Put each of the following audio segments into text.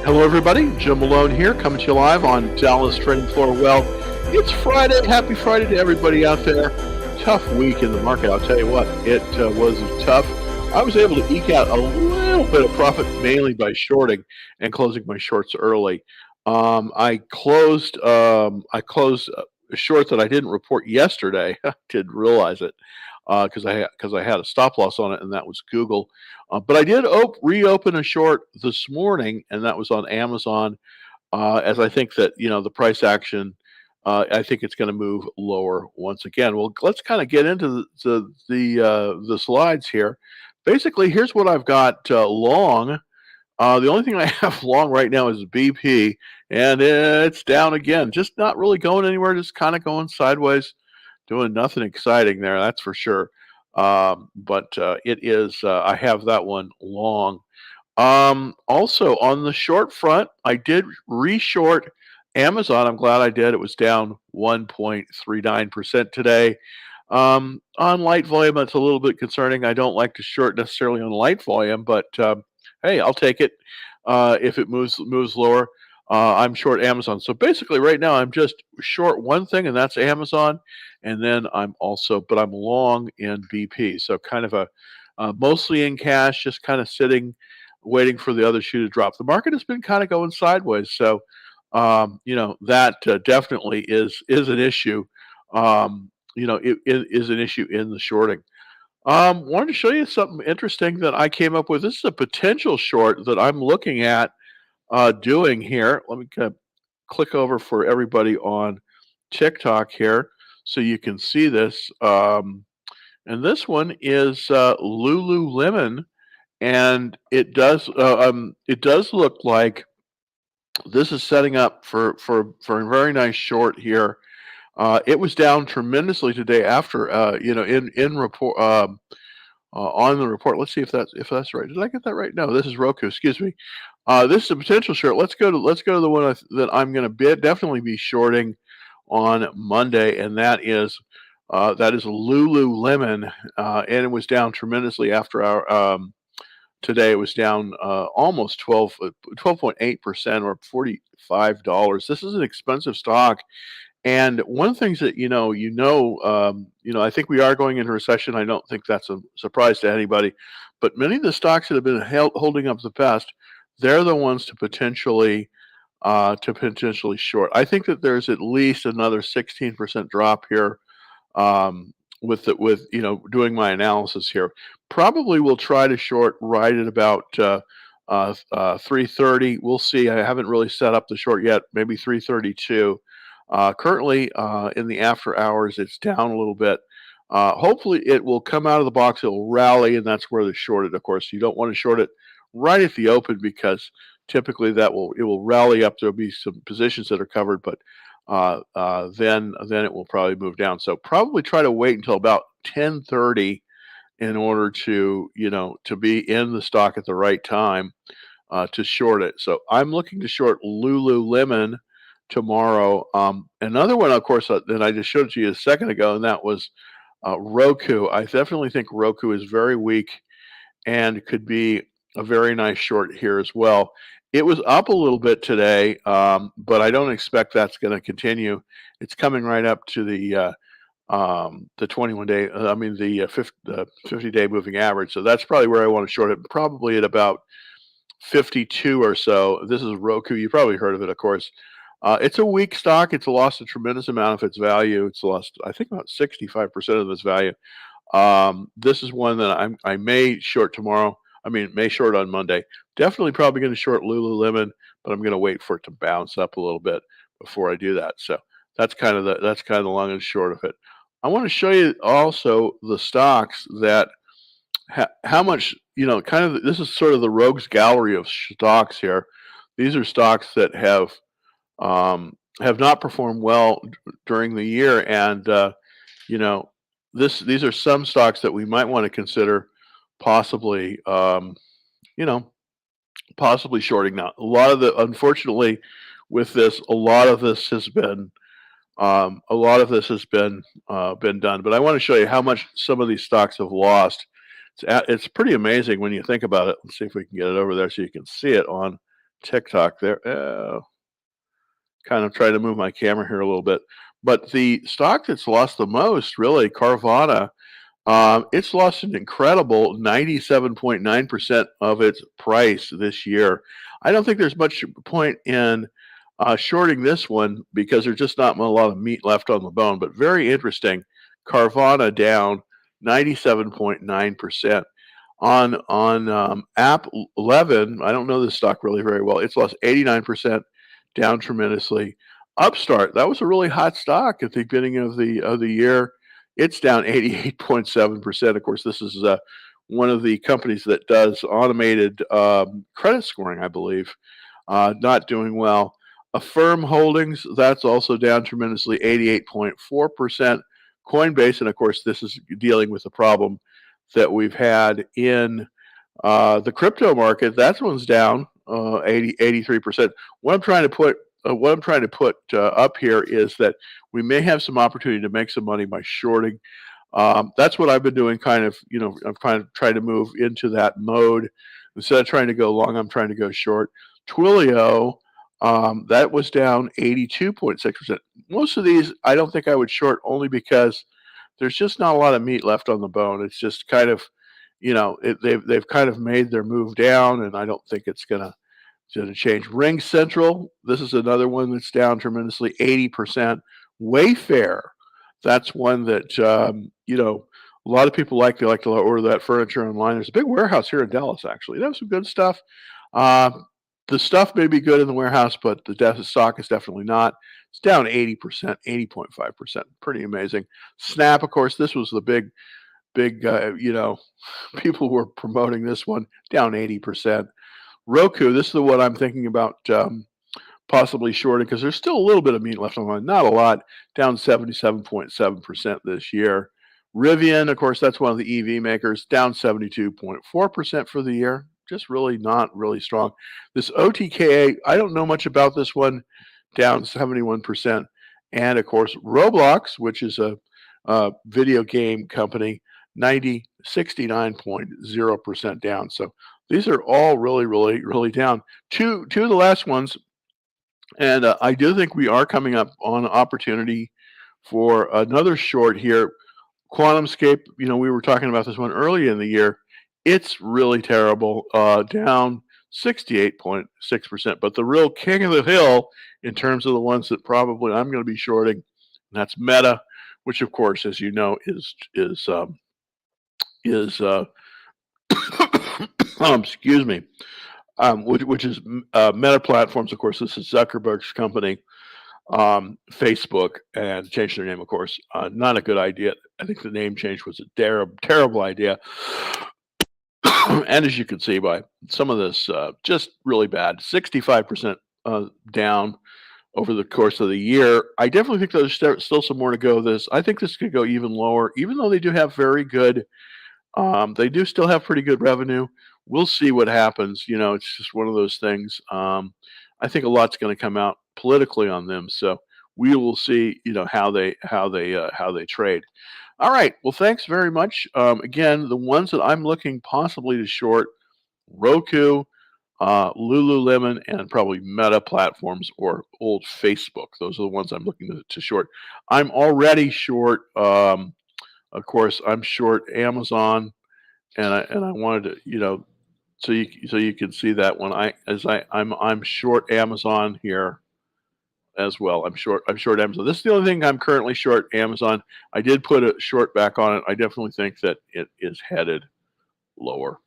Hello, everybody. Jim Malone here, coming to you live on Dallas Trading Floor. Well, it's Friday. Happy Friday to everybody out there. Tough week in the market. I'll tell you what, it was tough. I was able to eke out a little bit of profit, mainly by shorting and closing my shorts early. I closed a short that I didn't report yesterday. I didn't realize it because I had a stop loss on it, and that was Google. But I did reopen a short this morning, and that was on Amazon. As I think that the price action, I think it's going to move lower once again. Well, let's kind of get into the slides here. Basically, here's what I've got long. The only thing I have long right now is BP, and it's down again. Just not really going anywhere. Just kind of going sideways, doing nothing exciting there. That's for sure. But it is. I have that one long. Also on the short front, I did reshort Amazon. I'm glad I did. It was down 1.39% today. On light volume, that's a little bit concerning. I don't like to short necessarily on light volume, but hey, I'll take it if it moves lower. I'm short Amazon. So basically, right now, I'm just short one thing, and that's Amazon. And then I'm long in BP. So kind of a mostly in cash, just kind of sitting, waiting for the other shoe to drop. The market has been kind of going sideways. So, that definitely is an issue. It is an issue in the shorting. Wanted to show you something interesting that I came up with. This is a potential short that I'm looking at doing here. Let me kind of click over for everybody on TikTok here so you can see this. And this one is Lululemon, and it does look like this is setting up for a very nice short here. It was down tremendously today after in report on the report. Let's see if that's right. Did I get that right? No, this is Roku. Excuse me. This is a potential short. Let's go to the one that I'm going to definitely be shorting on Monday, and that is Lululemon, and it was down tremendously after our today. It was down almost 12.8% or $45. This is an expensive stock. And one of the things that I think we are going into recession. I don't think that's a surprise to anybody, but many of the stocks that have been holding up the best, they're the ones to potentially short. I think that there's at least another 16% drop here. With doing my analysis here, probably will try to short right at about 330. We'll see. I haven't really set up the short yet. Maybe 332. Currently, in the after hours, it's down a little bit. Hopefully, it will come out of the box. It'll rally, and that's where they shorted. Of course, you don't want to short it right at the open because typically it will rally up. There'll be some positions that are covered, but then it will probably move down. So probably try to wait until about 10:30 in order to be in the stock at the right time to short it. So I'm looking to short Lululemon tomorrow. Another one, of course, that I just showed you a second ago, and that was Roku. I definitely think Roku is very weak and could be a very nice short here as well. It was up a little bit today, but I don't expect that's going to continue. It's coming right up to the 21-day, the 50-day moving average. So that's probably where I want to short it, probably at about 52 or so. This is Roku. You probably heard of it, of course. It's a weak stock. It's lost a tremendous amount of its value. It's lost, I think, about 65% of its value. This is one that I may short tomorrow. May short on Monday. Definitely probably going to short Lululemon, but I'm going to wait for it to bounce up a little bit before I do that. So that's kind of the long and short of it. I want to show you also the stocks that how much this is sort of the rogues gallery of stocks here. These are stocks that have not performed well during the year, and these are some stocks that we might want to consider possibly possibly shorting now. Unfortunately, with this, a lot of this has been been done. But I want to show you how much some of these stocks have lost. It's pretty amazing when you think about it. Let's see if we can get it over there so you can see it on TikTok there. Kind of trying to move my camera here a little bit. But the stock that's lost the most, really, Carvana, it's lost an incredible 97.9% of its price this year. I don't think there's much point in shorting this one because there's just not a lot of meat left on the bone. But very interesting. Carvana down 97.9%. On App 11, I don't know this stock really very well. It's lost 89%, down tremendously. Upstart, that was a really hot stock at the beginning of the year. It's down 88.7%. Of course, this is one of the companies that does automated credit scoring, I believe. Not doing well. Affirm Holdings, that's also down tremendously, 88.4%. Coinbase, and of course, this is dealing with the problem that we've had in the crypto market. That one's down 83%. What I'm trying to put up here is that we may have some opportunity to make some money by shorting. That's what I've been doing. Kind of, I'm trying to move into that mode. Instead of trying to go long, I'm trying to go short. Twilio, that was down 82.6%. Most of these, I don't think I would short, only because there's just not a lot of meat left on the bone. It's just kind of, they've kind of made their move down, and I don't think it's gonna change. Ring Central, this is another one that's down tremendously, 80%. Wayfair, that's one that a lot of people like. They like to order that furniture online. There's a big warehouse here in Dallas, actually. They have some good stuff. The stuff may be good in the warehouse, but the stock is definitely not. It's down 80%, 80.5%. Pretty amazing. Snap, of course, this was the big, people were promoting this one, down 80%. Roku, this is the one I'm thinking about possibly shorting because there's still a little bit of meat left on mine. Not a lot, down 77.7% this year. Rivian, of course, that's one of the EV makers, down 72.4% for the year. Just really not really strong. This OTKA, I don't know much about this one, down 71%. And of course, Roblox, which is a video game company, 69.0% down. So these are all really, really, really down. Two of the last ones, and I do think we are coming up on an opportunity for another short here. QuantumScape, we were talking about this one early in the year. It's really terrible, down 68.6%. But the real king of the hill in terms of the ones that probably I'm going to be shorting, and that's Meta, which of course, as you know, is excuse me, which is Meta Platforms. Of course, this is Zuckerberg's company. Facebook, and changed their name, of course. Not a good idea. I think the name change was a terrible idea. And as you can see by some of this, just really bad. 65% down over the course of the year. I definitely think there's still some more to go. I think this could go even lower, even though they do have very good. They do still have pretty good revenue. We'll see what happens. It's just one of those things. I think a lot's going to come out politically on them, so we will see. How they trade. All right. Well, thanks very much. Again, the ones that I'm looking possibly to short: Roku, Lululemon, and probably Meta Platforms or old Facebook. Those are the ones I'm looking to short. I'm already short. Of course, I'm short Amazon, and I wanted to, so you can see that when I'm short Amazon here as well. I'm short Amazon. This is the only thing I'm currently short Amazon. I did put a short back on it. I definitely think that it is headed lower.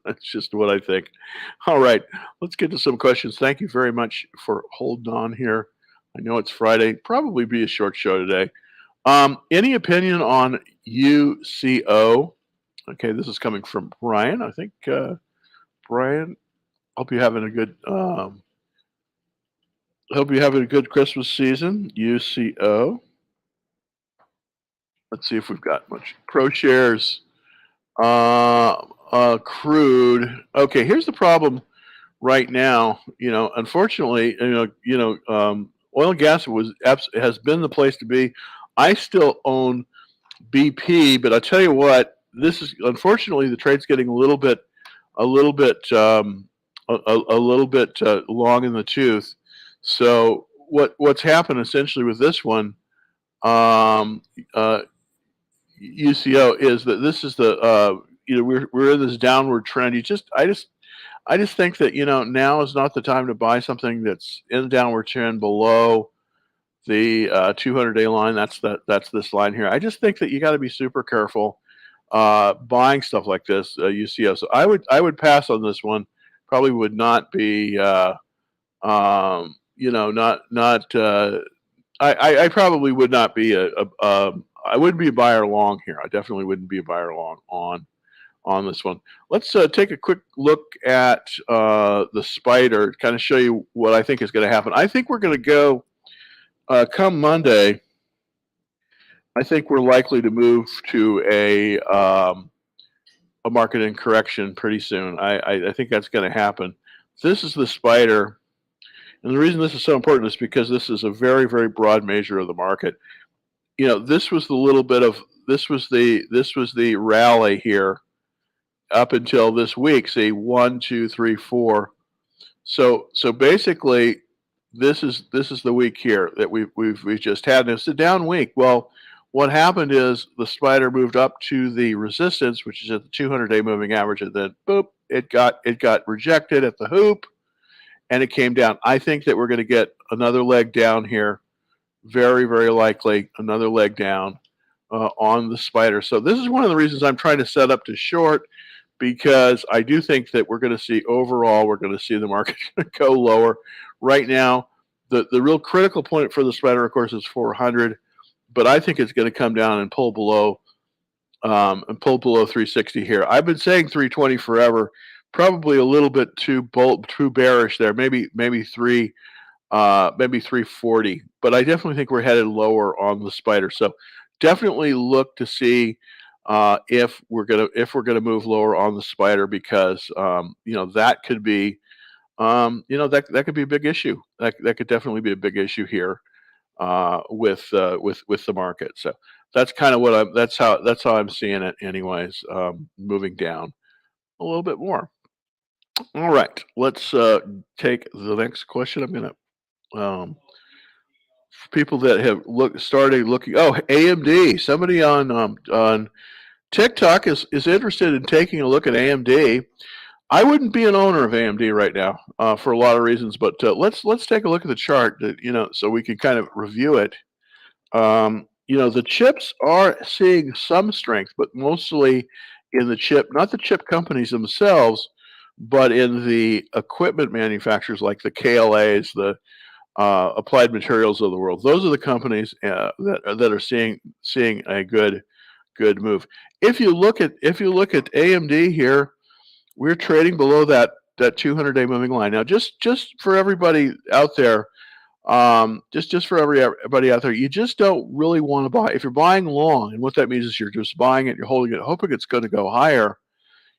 That's just what I think. All right, let's get to some questions. Thank you very much for holding on here. I know it's Friday. Probably be a short show today. Any opinion on UCO? Okay, this is coming from Brian. I think Brian, hope you're having a good Christmas season. UCO. Let's see if we've got much. ProShares, crude. Okay, here's the problem right now. Unfortunately, oil and gas has been the place to be. I still own BP, but I tell you what, this is unfortunately the trade's getting a little bit a little bit long in the tooth. So what's happened essentially with this one, um, uh, UCO, is that this is the we're in this downward trend. I just think that now is not the time to buy something that's in the downward trend below the 200-day line. That's this line here. I just think that you got to be super careful buying stuff like this, UCO. So I would pass on this one. Probably would not be not I probably would not be I wouldn't be a buyer long here. I definitely wouldn't be a buyer long on this one. Let's take a quick look at the spider, kind of show you what I think is going to happen. I think we're going to go come Monday. I think we're likely to move to a market in correction pretty soon. I think that's going to happen. This is the spider, and the reason this is so important is because this is a very, very broad measure of the market. This was the little bit of this was the rally here up until this week. See, 1, 2, 3, 4. So basically, this is the week here that we've just had. And it's a down week. Well, what happened is the spider moved up to the resistance, which is at the 200-day moving average, and then boop, it got rejected at the hoop, and it came down. I think that we're going to get another leg down here, very, very likely another leg down on the spider. So this is one of the reasons I'm trying to set up to short, because I do think that we're going to see the market go lower. Right now, the real critical point for the spider, of course, is 400, but I think it's going to come down and pull below 360 here. I've been saying 320 forever, probably a little bit too bearish there. Maybe 340, but I definitely think we're headed lower on the spider. So definitely look to see if we're gonna move lower on the spider, because that could be that could be a big issue. That could definitely be a big issue here with the market. So that's kind of that's how I'm seeing it anyways, moving down a little bit more. All right, let's take the next question. I'm gonna people that have started looking. Oh, AMD. Somebody on TikTok is interested in taking a look at AMD. I wouldn't be an owner of AMD right now for a lot of reasons, but let's take a look at the chart, so we can kind of review it. The chips are seeing some strength, but mostly in the chip, not the chip companies themselves, but in the equipment manufacturers like the KLAs, the Applied Materials of the world. Those are the companies that are seeing a good move. If you look at AMD here, we're trading below that 200-day moving line. Now, just for everybody out there, just for everybody out there, you just don't really want to buy. If you're buying long, and what that means is you're just buying it, you're holding it, hoping it's going to go higher,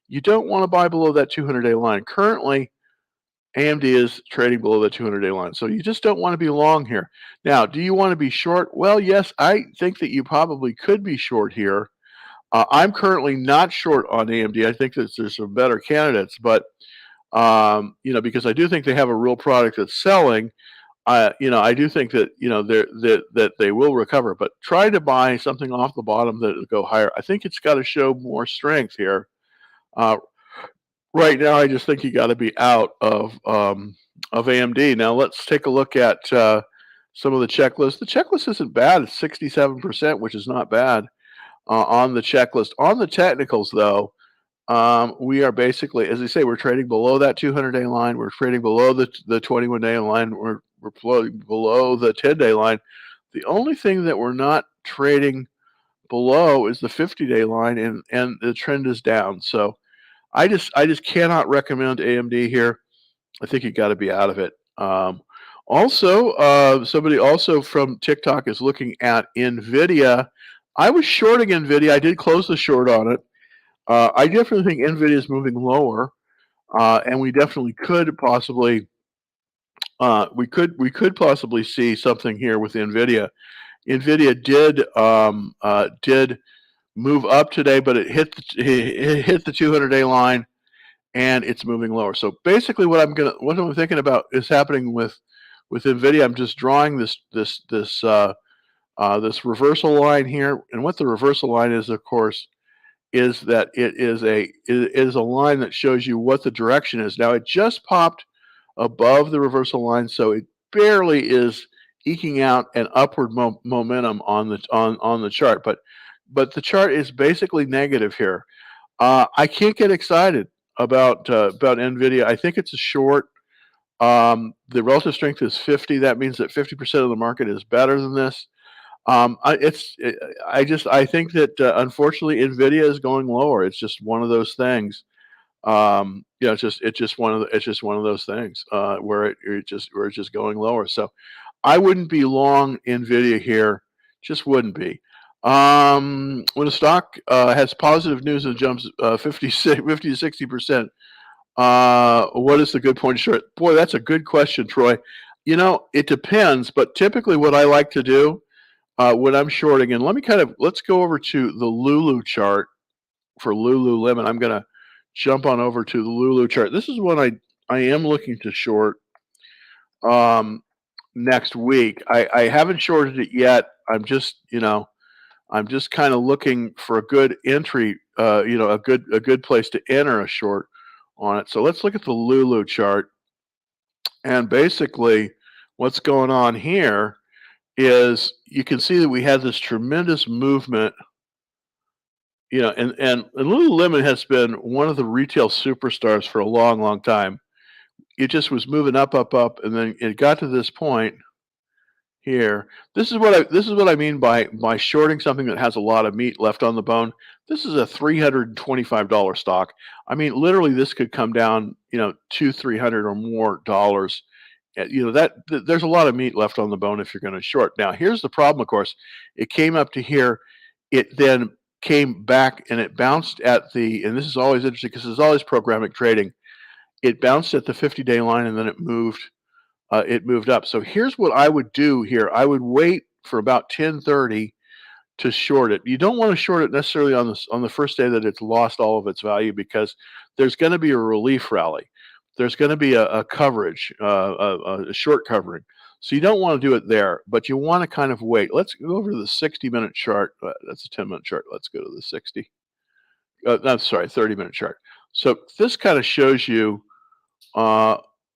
you don't want to buy below that 200-day line. Currently, AMD is trading below the 200-day line. So you just don't want to be long here. Now, do you want to be short? Well, yes, I think that you probably could be short here. I'm currently not short on AMD. I think that there's some better candidates, but because I do think they have a real product that's selling. I do think that that they will recover. But try to buy something off the bottom that will go higher. I think it's got to show more strength here. Right now, I just think you got to be out of AMD. Now let's take a look at some of the checklists. The checklist isn't bad. It's 67%, which is not bad on the checklist. On the technicals, though, we are basically, as I say, we're trading below that 200-day line. We're trading below the 21-day line. We're below the 10-day line. The only thing that we're not trading below is the 50-day line, and the trend is down. So I just cannot recommend AMD here. I think you got to be out of it. Also, somebody also from TikTok is looking at NVIDIA. I was shorting NVIDIA. I did close the short on it. I definitely think NVIDIA is moving lower, and we definitely could possibly we could possibly see something here with NVIDIA. NVIDIA did move up today, but it hit the 200-day line, and it's moving lower. So basically, what I'm thinking about is happening with Nvidia. I'm just drawing this reversal line here, and what the reversal line is, of course, is that it is a line that shows you what the direction is. Now it just popped above the reversal line, so it barely is eking out an upward momentum on the chart, but the chart is basically negative here. I can't get excited about Nvidia. I think it's a short. The relative strength is 50. That means that 50% of the market is better than this. I think that unfortunately Nvidia is going lower. It's just one of those things. It's just one of those things where it's just going lower. So I wouldn't be long Nvidia here. Just wouldn't be. When a stock has positive news and jumps 50 to 60%, what is the good point to short? Boy, that's a good question, Troy. It depends, but typically what I like to do when I'm shorting, and let's go over to the Lulu chart for Lululemon. I'm going to jump on over to the Lulu chart. This is one I am looking to short next week. I haven't shorted it yet. I'm just kind of looking for a good entry, a good place to enter a short on it. So let's look at the Lulu chart, and basically what's going on here is you can see that we had this tremendous movement, and Lululemon has been one of the retail superstars for a long, long time. It just was moving up, and then it got to this point here. This is what I mean by shorting something that has a lot of meat left on the bone. This is a $325 stock. I mean, literally, this could come down, $200-300 or more dollars. There's a lot of meat left on the bone if you're going to short. Now, here's the problem, of course. It came up to here. It then came back and it bounced at and this is always interesting because it's always programmatic trading. It bounced at the 50-day line and then it moved up. So here's what I would do here. I would wait for about 10:30 to short it. You don't want to short it necessarily on the first day that it's lost all of its value, because there's going to be a relief rally. There's going to be a coverage, a short covering. So you don't want to do it there, but you want to kind of wait. Let's go over to the 60-minute chart. That's a 10-minute chart. Let's go to the 60. I'm sorry, 30-minute chart. So this kind of shows you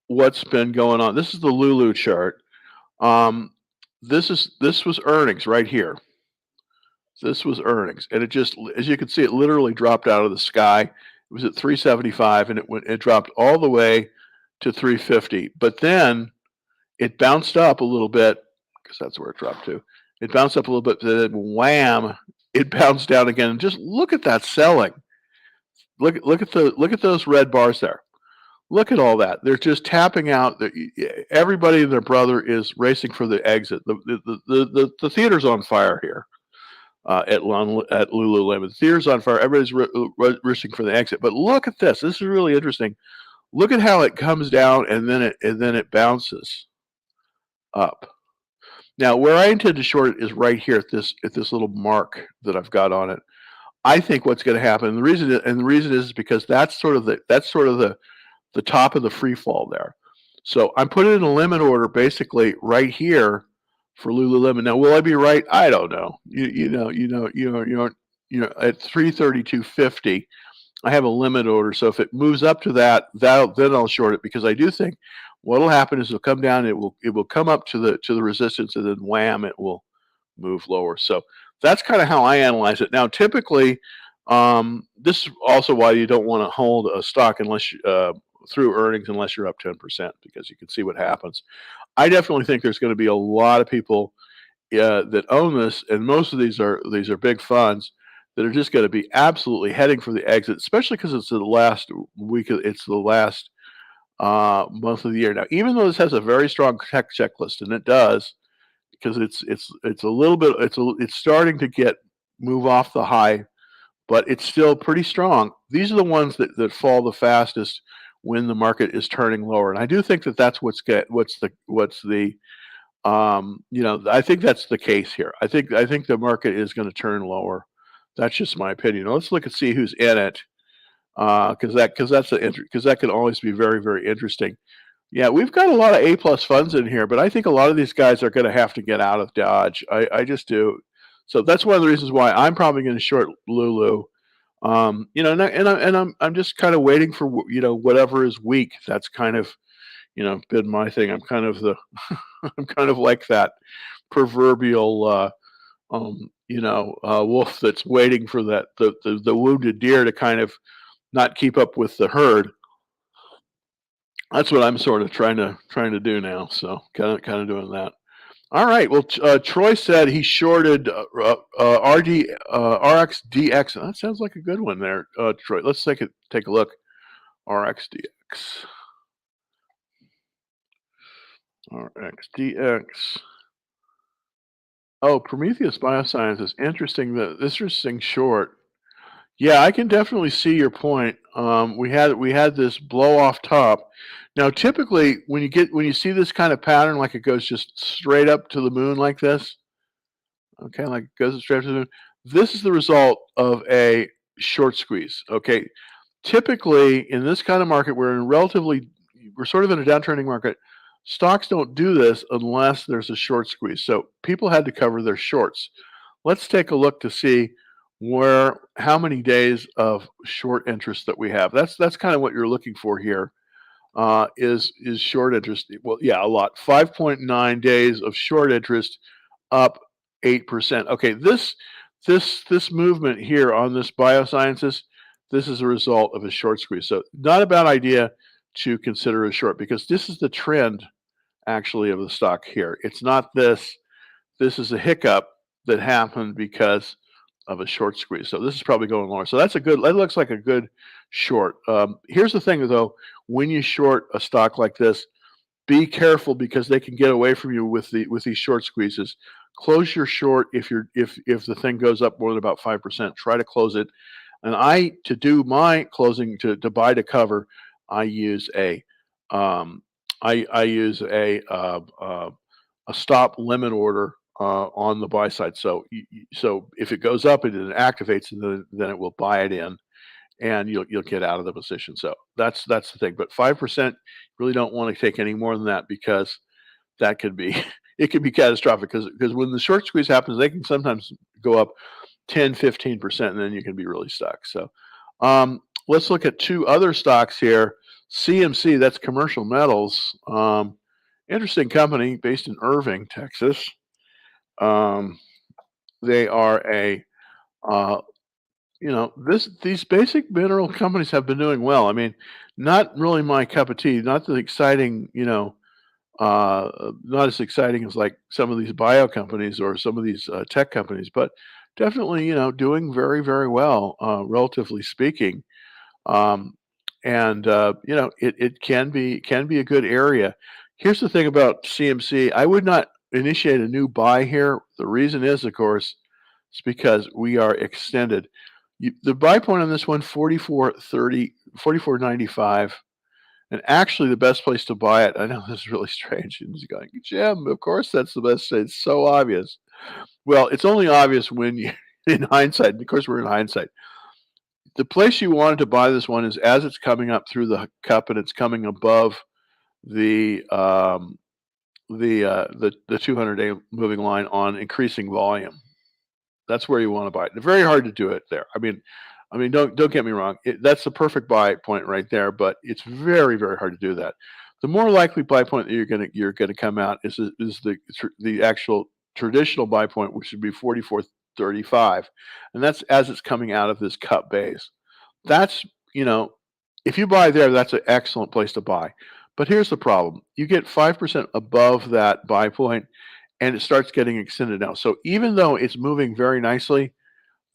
what's been going on. This is the Lulu chart. This was earnings right here. This was earnings, and it just, as you can see, it literally dropped out of the sky. It was at 375, and it dropped all the way to 350. But then it bounced up a little bit, because that's where it dropped to. It bounced up a little bit, then wham! It bounced down again. And just look at that selling. Look at those red bars there. Look at all that. They're just tapping out. Everybody and their brother is racing for the exit. The theater's on fire here at Lululemon. The theater's on fire. Everybody's racing for the exit. But look at this. This is really interesting. Look at how it comes down and then it bounces up. Now, where I intend to short it is right here at this little mark that I've got on it. I think what's going to happen, and the reason is because that's sort of the top of the free fall there. So I'm putting in a limit order basically right here for Lululemon. Now, will I be right? I don't know. At 332.50, I have a limit order. So if it moves up to that, then I'll short it, because I do think what'll happen is it'll come down. It will come up to the resistance, and then wham, it will move lower. So that's kind of how I analyze it. Now, typically, this is also why you don't want to hold a stock unless through earnings unless you're up 10%, because you can see what happens. I definitely think there's going to be a lot of people that own this, and most of these are big funds that are just going to be absolutely heading for the exit, especially because it's the last week. It's the last month of the year. Now, even though this has a very strong tech checklist, and it does, because it's a little bit, it's starting to move off the high, but it's still pretty strong. These are the ones that fall the fastest when the market is turning lower, and I do think that's I think that's the case here. I think the market is going to turn lower. That's just my opinion. Now, let's look and see who's in it. because that can always be very, very interesting. Yeah, we've got a lot of A-plus funds in here, but I think a lot of these guys are going to have to get out of Dodge. I just do. So that's one of the reasons why I'm probably going to short Lulu. I'm just kind of waiting for whatever is weak. That's kind of been my thing. I'm kind of the I'm kind of like that proverbial wolf that's waiting for the wounded deer to kind of not keep up with the herd. That's what I'm sort of trying to do now. So kind of doing that. All right. Well, Troy said he shorted RXDX. That sounds like a good one there, Troy. Let's take a look. RXDX. RXDX. Oh, Prometheus Biosciences. Interesting short. Yeah, I can definitely see your point. We had this blow off top. Now, typically, when you see this kind of pattern, like it goes just straight up to the moon like this, okay, like it goes straight up to the moon. This is the result of a short squeeze. Okay, typically in this kind of market, we're sort of in a downturning market. Stocks don't do this unless there's a short squeeze. So people had to cover their shorts. Let's take a look to see how many days of short interest that we have. That's kind of what you're looking for here. Is short interest? Well, yeah, a lot. 5.9 days of short interest, up 8%. Okay, this movement here on this biosciences, this is a result of a short squeeze. So not a bad idea to consider a short because this is the trend actually of the stock here. It's not this. This is a hiccup that happened because of a short squeeze. So this is probably going lower. So that looks like a good short. Here's the thing though, when you short a stock like this, be careful because they can get away from you with these short squeezes. Close your short if the thing goes up more than about 5%. Try to close it. And to do my closing to buy to cover, I use a I use a stop limit order on the buy side. So if it goes up and it activates, then it will buy it in, and you'll get out of the position. So that's the thing. But 5% really don't want to take any more than that because that could be it could be catastrophic because when the short squeeze happens, they can sometimes go up 10, 15%, and then you can be really stuck. So let's look at two other stocks here. CMC, that's Commercial Metals. Interesting company based in Irving, Texas. They are these basic mineral companies have been doing well. I mean, not really my cup of tea. Not the exciting, not as exciting as like some of these bio companies or some of these tech companies, but definitely, doing very, very well, relatively speaking. Um, it can be a good area. Here's the thing about CMC. I would not initiate a new buy here. The reason is, of course, it's because we are extended. The buy point on this one, 44.30, 44.95. And actually, the best place to buy it, I know this is really strange. And he's going, Jim, of course that's the best. It's so obvious. Well, it's only obvious when you, in hindsight, and of course we're in hindsight. The place you wanted to buy this one is as it's coming up through the cup and it's coming above the 200-day moving line on increasing volume. That's where you want to buy it. It's very hard to do it there. I mean, don't get me wrong. That's the perfect buy point right there, but it's very, very hard to do that. The more likely buy point that you're gonna come out is the actual traditional buy point, which would be 44.35, and that's as it's coming out of this cup base. That's if you buy there, that's an excellent place to buy. But here's the problem: you get 5% above that buy point, and it starts getting extended out. So even though it's moving very nicely,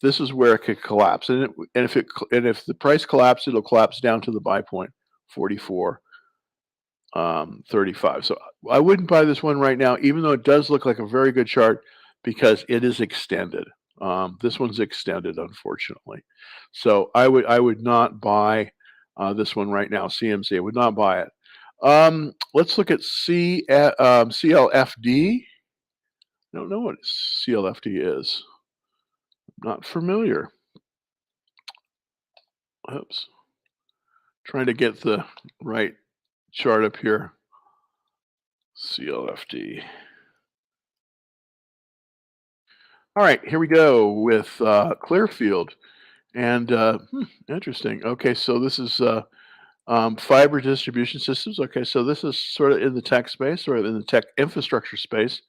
this is where it could collapse. If the price collapses, it'll collapse down to the buy point, 44. 35. So I wouldn't buy this one right now, even though it does look like a very good chart because it is extended. This one's extended, unfortunately. So I would not buy this one right now. CMC, I would not buy it. Let's look at CLFD. I don't know what CLFD is. Not familiar. Oops. Trying to get the right chart up here. CLFD. All right, here we go with Clearfield. And interesting. Okay, so this is fiber distribution systems. Okay, so this is sort of in the tech space, sort of in the tech infrastructure space.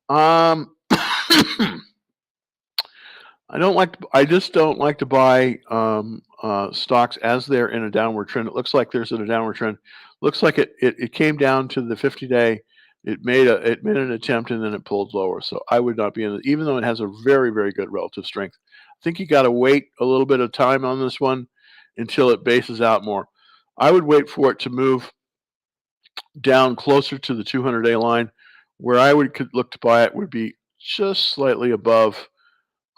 Um, I just don't like to buy stocks as they're in a downward trend. It looks like there's in a downward trend. Looks like it came down to the 50-day. It made an attempt and then it pulled lower. So I would not be in it, even though it has a very, very good relative strength. I think you got to wait a little bit of time on this one until it bases out more. I would wait for it to move down closer to the 200-day line. Where I would look to buy it would be just slightly above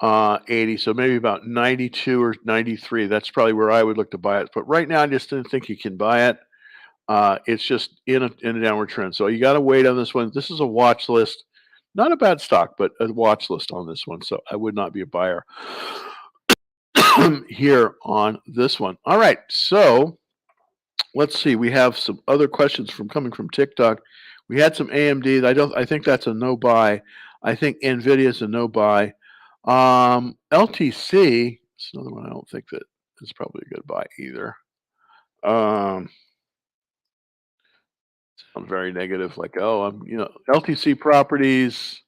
80, so maybe about 92 or 93. That's probably where I would look to buy it. But right now, I just didn't think you can buy it. It's just in a downward trend. So you got to wait on this one. This is a watch list. Not a bad stock, but a watch list on this one. So I would not be a buyer here on this one. All right. So let's see. We have some other questions coming from TikTok. We had some AMD. I think that's a no buy. I think Nvidia is a no buy. LTC is another one I don't think that is probably a good buy either. Sound very negative, like, oh, LTC Properties.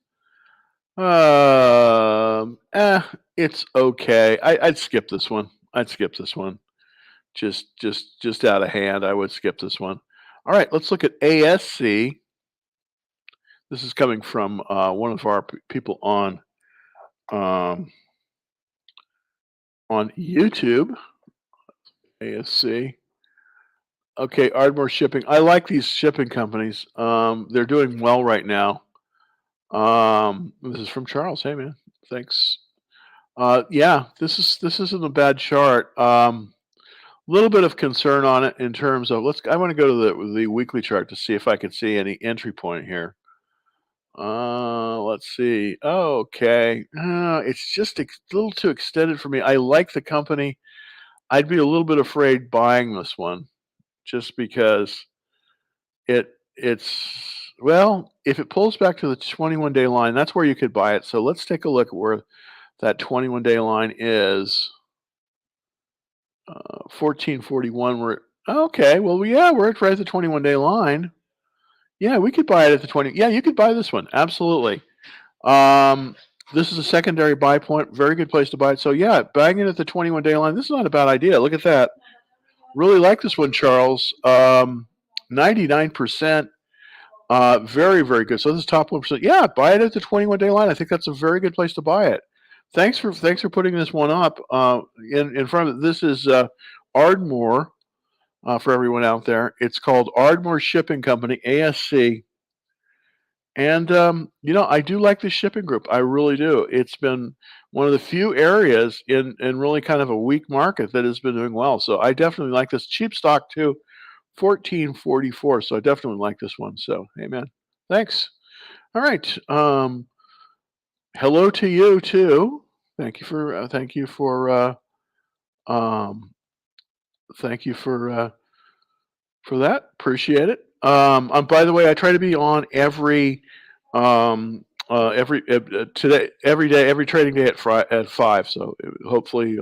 It's okay. I'd skip this one. I'd skip this one. Just out of hand, I would skip this one. All right, let's look at ASC. This is coming from one of our people on YouTube. ASC. Okay, Ardmore Shipping. I like these shipping companies. They're doing well right now. This is from Charles. Hey man, thanks. Yeah, this isn't a bad chart. Little bit of concern on it in terms of I want to go to the weekly chart to see if I can see any entry point here. Let's see. Oh, okay. It's just a little too extended for me. I like the company. I'd be a little bit afraid buying this one just because it's well, if it pulls back to the 21-day line, that's where you could buy it. So let's take a look at where that 21-day line is. 1441. Okay. Well, yeah, we're right at the 21-day line. Yeah, we could buy it at the 20. Yeah, you could buy this one. Absolutely. This is a secondary buy point. Very good place to buy it. So yeah, buying it at the 21-day line. This is not a bad idea. Look at that. Really like this one, Charles. 99%. Very, very good. So this is top 1%. Yeah, buy it at the 21-day line. I think that's a very good place to buy it. Thanks for putting this one up in front of it. This is Ardmore for everyone out there. It's called Ardmore Shipping Company, ASC. And I do like the shipping group. I really do. It's been one of the few areas in really kind of a weak market that has been doing well. So I definitely like this. Cheap stock too, 1444. So I definitely like this one. So hey man, thanks. All right. Hello to you too. Thank you for that. Appreciate it. By the way, I try to be on every today, every day, every trading day at 5. So hopefully,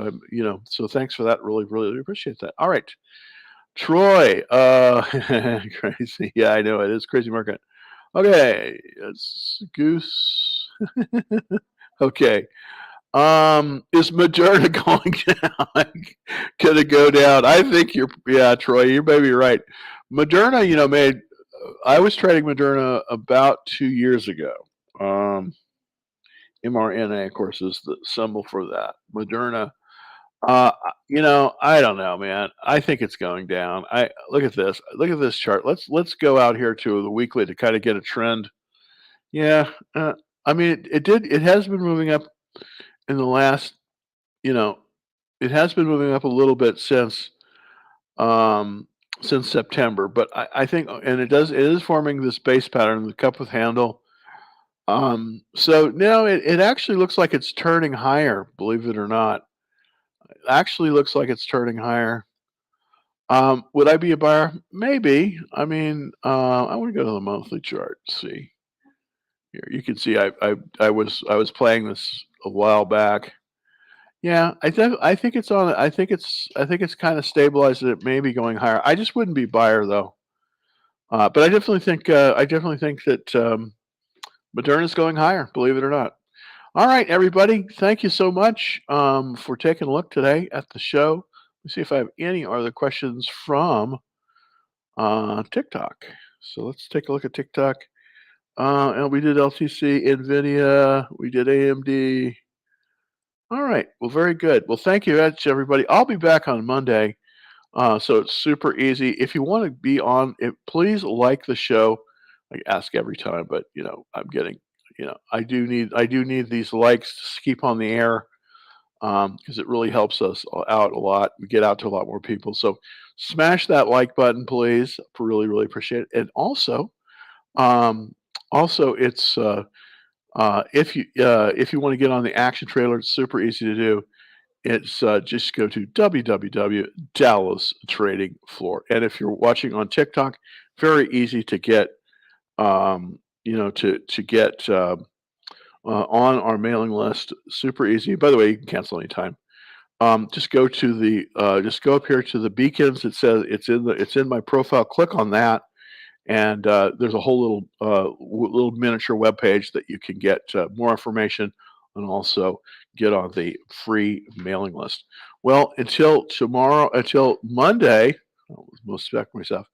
so thanks for that. Really, really appreciate that. All right, Troy. Crazy. Yeah, I know it is crazy market. Okay, it's Goose. Okay. Is Moderna going down? Gonna go down? I think Troy, you may be right. Moderna, made. I was trading Moderna about 2 years ago. mRNA, of course, is the symbol for that. Moderna. I don't know, man. I think it's going down. I look at this. Look at this chart. Let's go out here to the weekly to kind of get a trend. Yeah. I mean, it has been moving up in the last, it has been moving up a little bit since September, but I think, and it is forming this base pattern, the cup with handle. So now it actually looks like it's turning higher, believe it or not. It actually looks like it's turning higher. Would I be a buyer? Maybe. I mean, I want to go to the monthly chart. See here, you can see I was playing this a while back. Yeah, I think it's on. I think it's kind of stabilized. It may be going higher. I just wouldn't be buyer though. But I definitely think that Moderna's going higher. Believe it or not. All right, everybody. Thank you so much for taking a look today at the show. Let me see if I have any other questions from TikTok. So let's take a look at TikTok. And we did LTC, Nvidia, we did AMD. All right. Well, very good. Well, thank you much, everybody. I'll be back on Monday. So it's super easy. If you want to be on it, please like the show. I ask every time, but I'm getting, I do need these likes to keep on the air because it really helps us out a lot. We get out to a lot more people. So smash that like button, please. Really, really appreciate it. And um, also, it's if you want to get on the action trailer, it's super easy to do. It's just go to www Dallas Trading Floor. And if you're watching on TikTok, very easy to get, to get on our mailing list. Super easy. By the way, you can cancel anytime. Just go up here to the beacons. It says it's in my profile. Click on that, and there's a whole little miniature web page that you can get more information and also get on the free mailing list. Well, until Monday, I'll most respect myself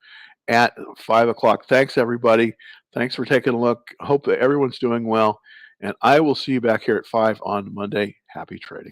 at 5 o'clock. Thanks, everybody. Thanks for taking a look. Hope that everyone's doing well, and I will see you back here at 5 on Monday. Happy trading.